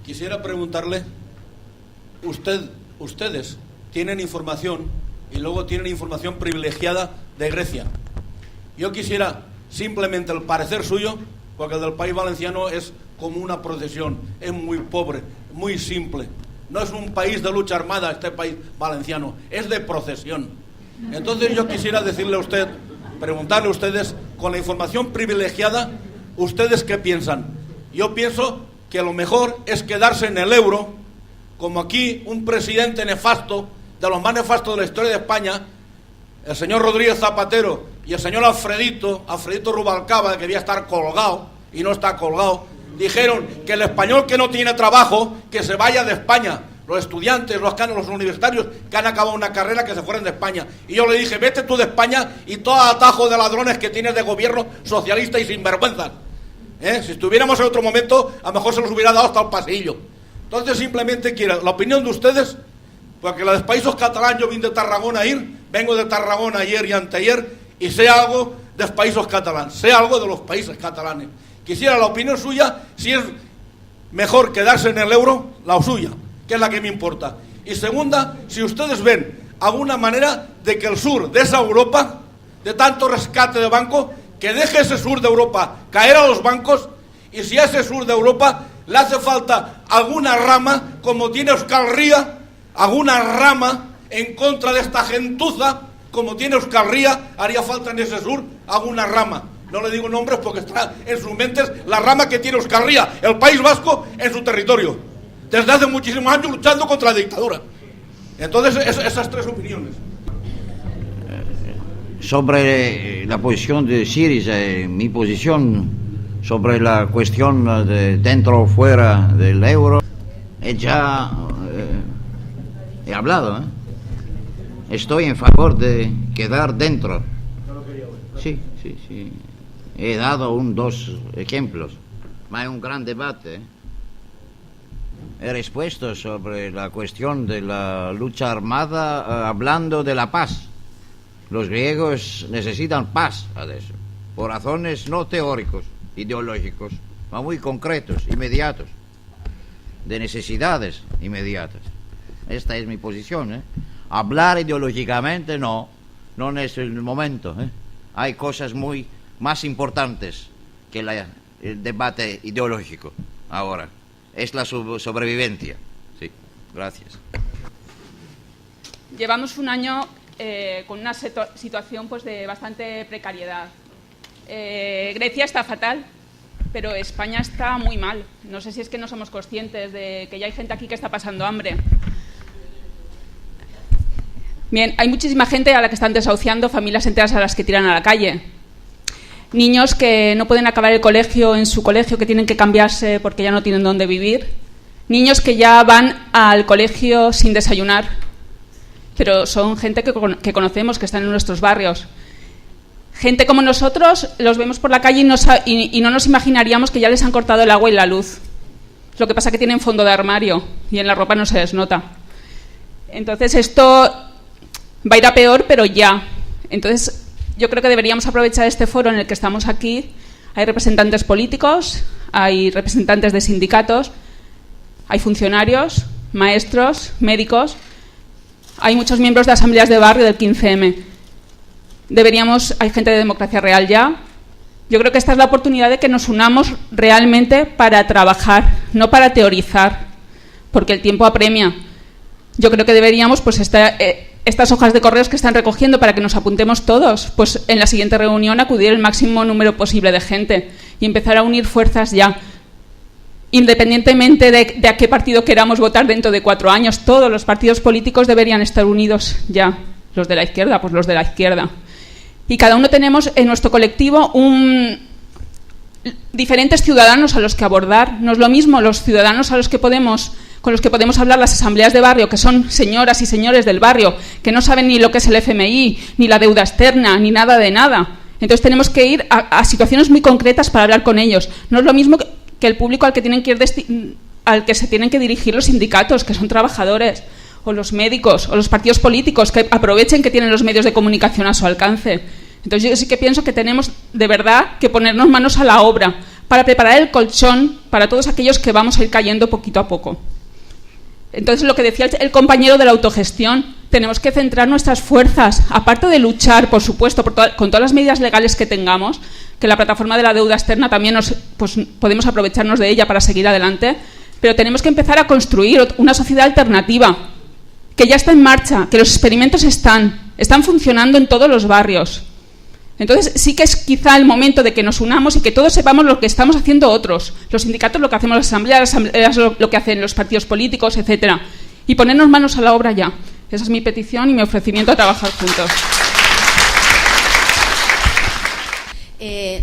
Quisiera preguntarle, ustedes tienen información y luego tienen información privilegiada de Grecia. Yo quisiera simplemente el parecer suyo, porque el del País Valenciano es como una procesión, es muy pobre, muy simple. No es un país de lucha armada este País Valenciano, es de procesión. Entonces yo quisiera decirle a usted, preguntarle a ustedes, con la información privilegiada, ¿ustedes qué piensan? Yo pienso que lo mejor es quedarse en el euro, como aquí un presidente nefasto, de los más nefastos de la historia de España, el señor Rodríguez Zapatero y el señor Alfredito Rubalcaba, que debía estar colgado y no está colgado, dijeron que el español que no tiene trabajo, que se vaya de España. Los estudiantes, los universitarios que han acabado una carrera, que se fueran de España. Y yo le dije, vete tú de España y todo atajo de ladrones que tienes de gobierno socialista y sinvergüenza. Si estuviéramos en otro momento, a lo mejor se los hubiera dado hasta el pasillo. Entonces simplemente quiero la opinión de ustedes, porque la de Països Catalans, yo vine de Tarragona vengo de Tarragona ayer y anteayer, y sé algo de Països Catalans, sé algo de los países catalanes. Quisiera la opinión suya, si es mejor quedarse en el euro, la suya, que es la que me importa. Y segunda, si ustedes ven alguna manera de que el sur de esa Europa, de tanto rescate de banco, que deje ese sur de Europa caer a los bancos, y si a ese sur de Europa le hace falta alguna rama, como tiene Euskal Ría, alguna rama en contra de esta gentuza, como tiene Euskal Ría, haría falta en ese sur alguna rama. No le digo nombres porque está en sus mentes la rama que tiene Euskal Ría, el País Vasco, en su territorio, desde hace muchísimos años luchando contra la dictadura. Entonces, esas tres opiniones. Sobre la posición de Syriza, mi posición sobre la cuestión de dentro o fuera del euro, ya he hablado. Estoy en favor de quedar dentro. Sí. He dado dos ejemplos. Hay un gran debate. He respuesto sobre la cuestión de la lucha armada hablando de la paz. Los griegos necesitan paz, adesso, por razones no teóricos, ideológicos, ma muy concretos, inmediatos, de necesidades inmediatas. Esta es mi posición. Hablar ideológicamente no es el momento. Hay cosas muy más importantes que el debate ideológico ahora. Es la sobrevivencia. Sí, gracias. Llevamos un año con una situación pues de bastante precariedad. Grecia está fatal, pero España está muy mal. No sé si es que no somos conscientes de que ya hay gente aquí que está pasando hambre. Bien, hay muchísima gente a la que están desahuciando, familias enteras a las que tiran a la calle. Niños que no pueden acabar el colegio en su colegio, que tienen que cambiarse porque ya no tienen dónde vivir. Niños que ya van al colegio sin desayunar, pero son gente que conocemos, que están en nuestros barrios. Gente como nosotros, los vemos por la calle y no nos imaginaríamos que ya les han cortado el agua y la luz. Lo que pasa es que tienen fondo de armario y en la ropa no se les nota. Entonces esto va a ir a peor, pero ya. Entonces yo creo que deberíamos aprovechar este foro en el que estamos aquí. Hay representantes políticos, hay representantes de sindicatos, hay funcionarios, maestros, médicos, hay muchos miembros de asambleas de barrio del 15M. Hay gente de Democracia Real ya. Yo creo que esta es la oportunidad de que nos unamos realmente para trabajar, no para teorizar, porque el tiempo apremia. Yo creo que deberíamos, pues estas hojas de correos que están recogiendo para que nos apuntemos todos, pues en la siguiente reunión acudir el máximo número posible de gente y empezar a unir fuerzas ya. Independientemente de a qué partido queramos votar dentro de 4 años, todos los partidos políticos deberían estar unidos ya. Los de la izquierda, pues los de la izquierda. Y cada uno tenemos en nuestro colectivo diferentes ciudadanos a los que abordar. No es lo mismo los ciudadanos con los que podemos hablar, las asambleas de barrio, que son señoras y señores del barrio, que no saben ni lo que es el FMI, ni la deuda externa, ni nada de nada. Entonces tenemos que ir a situaciones muy concretas para hablar con ellos. No es lo mismo que el público al que se tienen que dirigir los sindicatos, que son trabajadores, o los médicos, o los partidos políticos, que aprovechen que tienen los medios de comunicación a su alcance. Entonces yo sí que pienso que tenemos de verdad que ponernos manos a la obra para preparar el colchón para todos aquellos que vamos a ir cayendo poquito a poco. Entonces, lo que decía el compañero de la autogestión, tenemos que centrar nuestras fuerzas, aparte de luchar, por supuesto, con todas las medidas legales que tengamos, que la plataforma de la deuda externa también podemos aprovecharnos de ella para seguir adelante, pero tenemos que empezar a construir una sociedad alternativa, que ya está en marcha, que los experimentos están funcionando en todos los barrios. Entonces, sí que es quizá el momento de que nos unamos y que todos sepamos lo que estamos haciendo otros. Los sindicatos, lo que hacemos las asambleas, lo que hacen los partidos políticos, etcétera. Y ponernos manos a la obra ya. Esa es mi petición y mi ofrecimiento a trabajar juntos.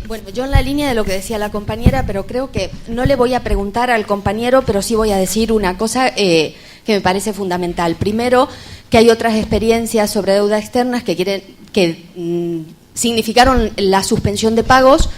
Bueno, yo en la línea de lo que decía la compañera, pero creo que no le voy a preguntar al compañero, pero sí voy a decir una cosa que me parece fundamental. Primero, que hay otras experiencias sobre deuda externas que significaron la suspensión de pagos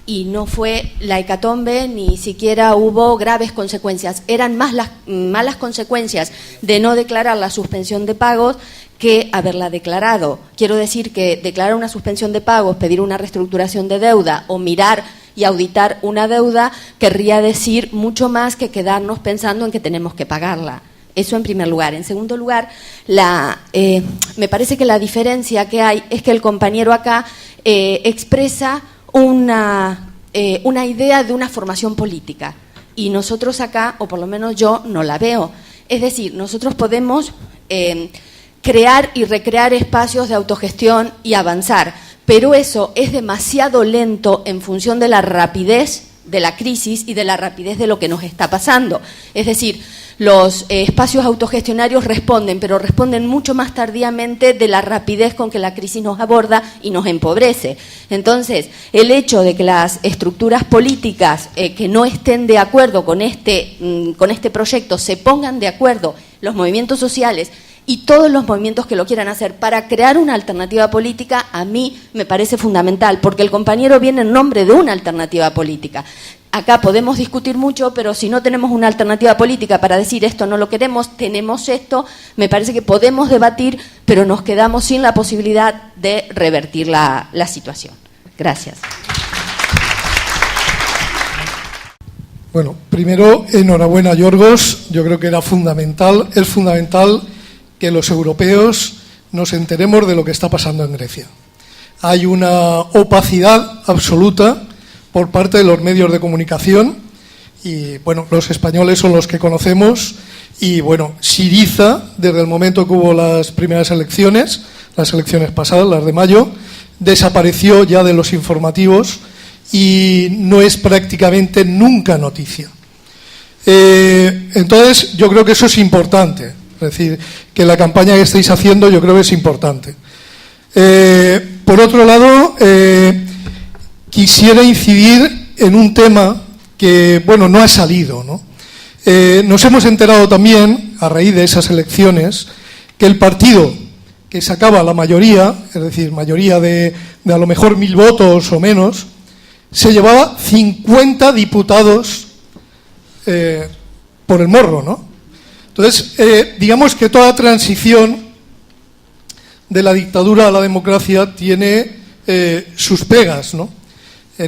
y no fue la hecatombe, ni siquiera hubo graves consecuencias. Eran más las malas consecuencias de no declarar la suspensión de pagos que haberla declarado. Quiero decir que declarar una suspensión de pagos, pedir una reestructuración de deuda o mirar y auditar una deuda querría decir mucho más que quedarnos pensando en que tenemos que pagarla. Eso en primer lugar. En segundo lugar, me parece que la diferencia que hay es que el compañero acá expresa una idea de una formación política y nosotros acá, o por lo menos yo, no la veo. Es decir, nosotros podemos crear y recrear espacios de autogestión y avanzar, pero eso es demasiado lento en función de la rapidez de la crisis y de la rapidez de lo que nos está pasando. Es decir, los espacios autogestionarios responden, pero responden mucho más tardíamente de la rapidez con que la crisis nos aborda y nos empobrece. Entonces, el hecho de que las estructuras políticas que no estén de acuerdo con este proyecto se pongan de acuerdo, los movimientos sociales y todos los movimientos que lo quieran hacer para crear una alternativa política, a mí me parece fundamental, porque el compañero viene en nombre de una alternativa política. Acá podemos discutir mucho, pero si no tenemos una alternativa política para decir esto no lo queremos, tenemos esto, me parece que podemos debatir, pero nos quedamos sin la posibilidad de revertir la situación. Gracias. Bueno, primero, enhorabuena, Yorgos. Yo creo que es fundamental que los europeos nos enteremos de lo que está pasando en Grecia. Hay una opacidad absoluta por parte de los medios de comunicación y, bueno, los españoles son los que conocemos y, bueno, Syriza, desde el momento que hubo las primeras elecciones, las elecciones pasadas, las de mayo, desapareció ya de los informativos y no es prácticamente nunca noticia. Entonces, yo creo que eso es importante. Es decir, que la campaña que estáis haciendo yo creo que es importante. Por otro lado, quisiera incidir en un tema que, bueno, no ha salido, ¿no? Nos hemos enterado también, a raíz de esas elecciones, que el partido que sacaba la mayoría, es decir, mayoría de a lo mejor 1000 votos o menos, se llevaba 50 diputados por el morro, ¿no? Entonces, digamos que toda transición de la dictadura a la democracia tiene sus pegas, ¿no?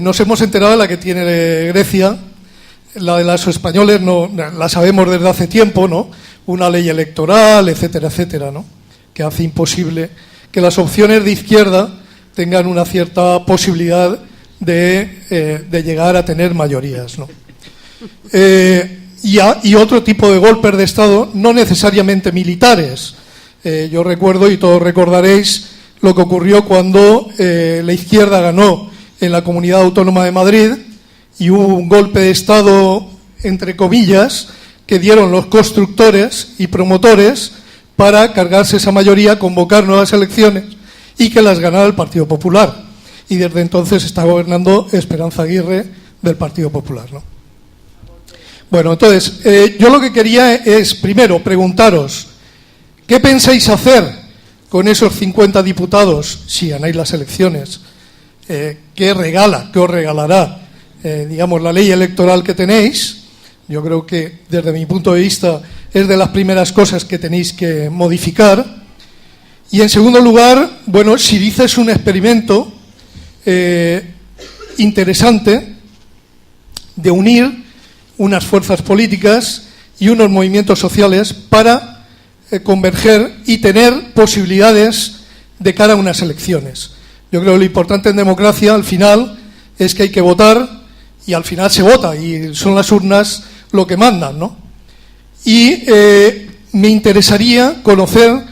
Nos hemos enterado de la que tiene Grecia, la de los españoles no la sabemos desde hace tiempo, ¿no? Una ley electoral, etcétera, etcétera, ¿no? Que hace imposible que las opciones de izquierda tengan una cierta posibilidad de llegar a tener mayorías, ¿no? Y otro tipo de golpes de Estado, no necesariamente militares. Yo recuerdo, y todos recordaréis, lo que ocurrió cuando la izquierda ganó en la Comunidad Autónoma de Madrid y hubo un golpe de Estado, entre comillas, que dieron los constructores y promotores para cargarse esa mayoría, convocar nuevas elecciones y que las ganara el Partido Popular. Y desde entonces está gobernando Esperanza Aguirre del Partido Popular, ¿no? Bueno, entonces, yo lo que quería es, primero, preguntaros, ¿qué pensáis hacer con esos 50 diputados si ganáis las elecciones? ¿Qué os regalará, digamos, la ley electoral que tenéis? Yo creo que, desde mi punto de vista, es de las primeras cosas que tenéis que modificar. Y, en segundo lugar, bueno, Syriza es un experimento interesante de unir unas fuerzas políticas y unos movimientos sociales para converger y tener posibilidades de cara a unas elecciones. Yo creo que lo importante en democracia, al final, es que hay que votar y al final se vota y son las urnas lo que mandan, ¿no? Y me interesaría conocer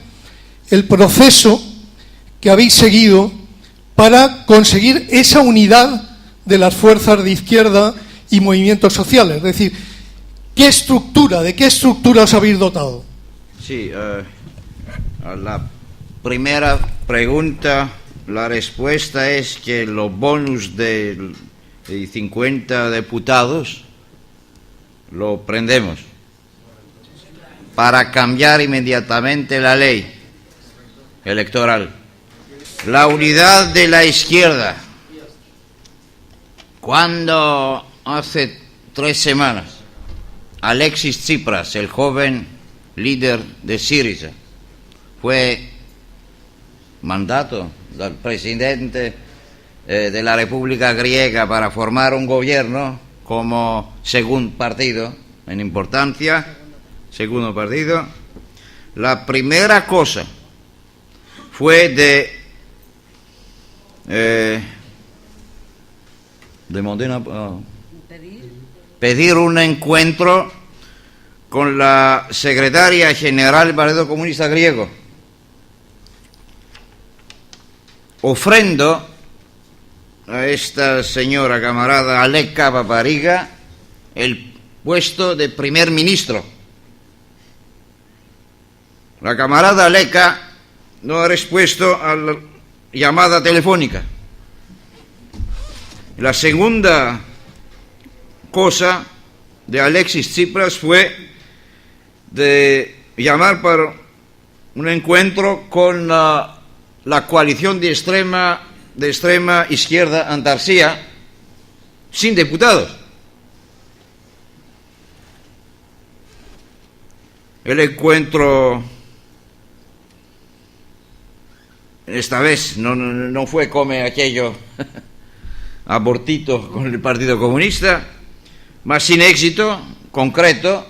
el proceso que habéis seguido para conseguir esa unidad de las fuerzas de izquierda y movimientos sociales. Es decir, ¿de qué estructura os habéis dotado? Sí, a la primera pregunta, la respuesta es que los bonus de 50 diputados lo prendemos para cambiar inmediatamente la ley electoral. La unidad de la izquierda. Cuando hace 3 semanas Alexis Tsipras, el joven líder de Syriza, fue mandato del presidente de la República Griega para formar un gobierno como segundo partido en importancia, segundo partido, la primera cosa fue de pedir un encuentro con la secretaria general del Partido Comunista Griego, ofrendo a esta señora camarada Aleka Papariga el puesto de primer ministro. La camarada Aleka no ha respuesto a la llamada telefónica. La segunda cosa de Alexis Tsipras fue de llamar para un encuentro con la coalición de extrema izquierda Andalucía sin diputados. El encuentro esta vez no fue como aquello abortito con el Partido Comunista, mas sin éxito concreto.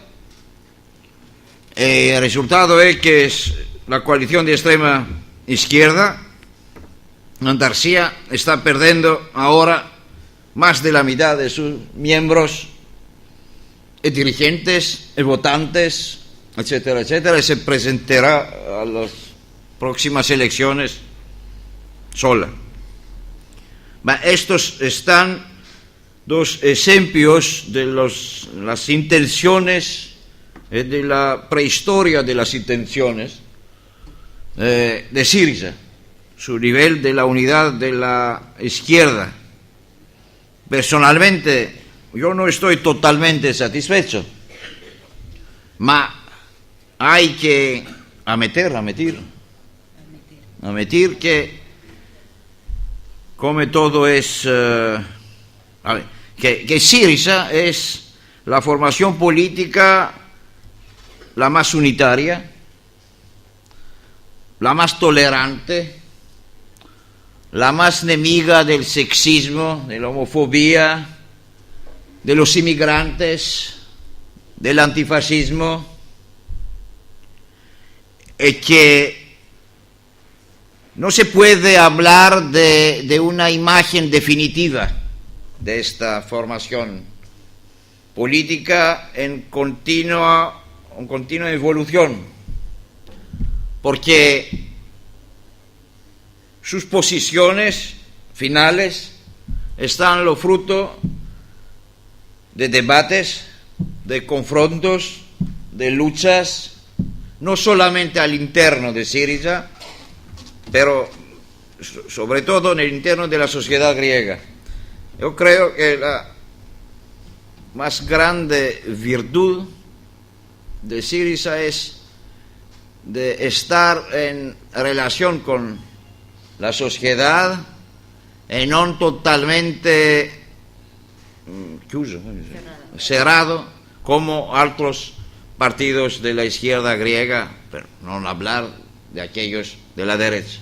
El resultado es que la coalición de extrema izquierda Andalucía está perdiendo ahora más de la mitad de sus miembros, dirigentes, votantes, etcétera, etcétera, y se presentará a las próximas elecciones sola. Estos están dos ejemplos de las intenciones, de la prehistoria de las intenciones de Syriza, su nivel de la unidad de la izquierda. Personalmente, yo no estoy totalmente satisfecho, mas hay que admitir que como todo es que Syriza es la formación política la más unitaria, la más tolerante, la más enemiga del sexismo, de la homofobia, de los inmigrantes, del antifascismo, y que no se puede hablar de una imagen definitiva de esta formación política en continua evolución, porque sus posiciones finales están lo fruto de debates, de confrontos, de luchas, no solamente al interno de Syriza, pero sobre todo en el interno de la sociedad griega. Yo creo que la más grande virtud de Syriza es de estar en relación con la sociedad y no totalmente cerrado como otros partidos de la izquierda griega, pero no hablar de aquellos de la derecha.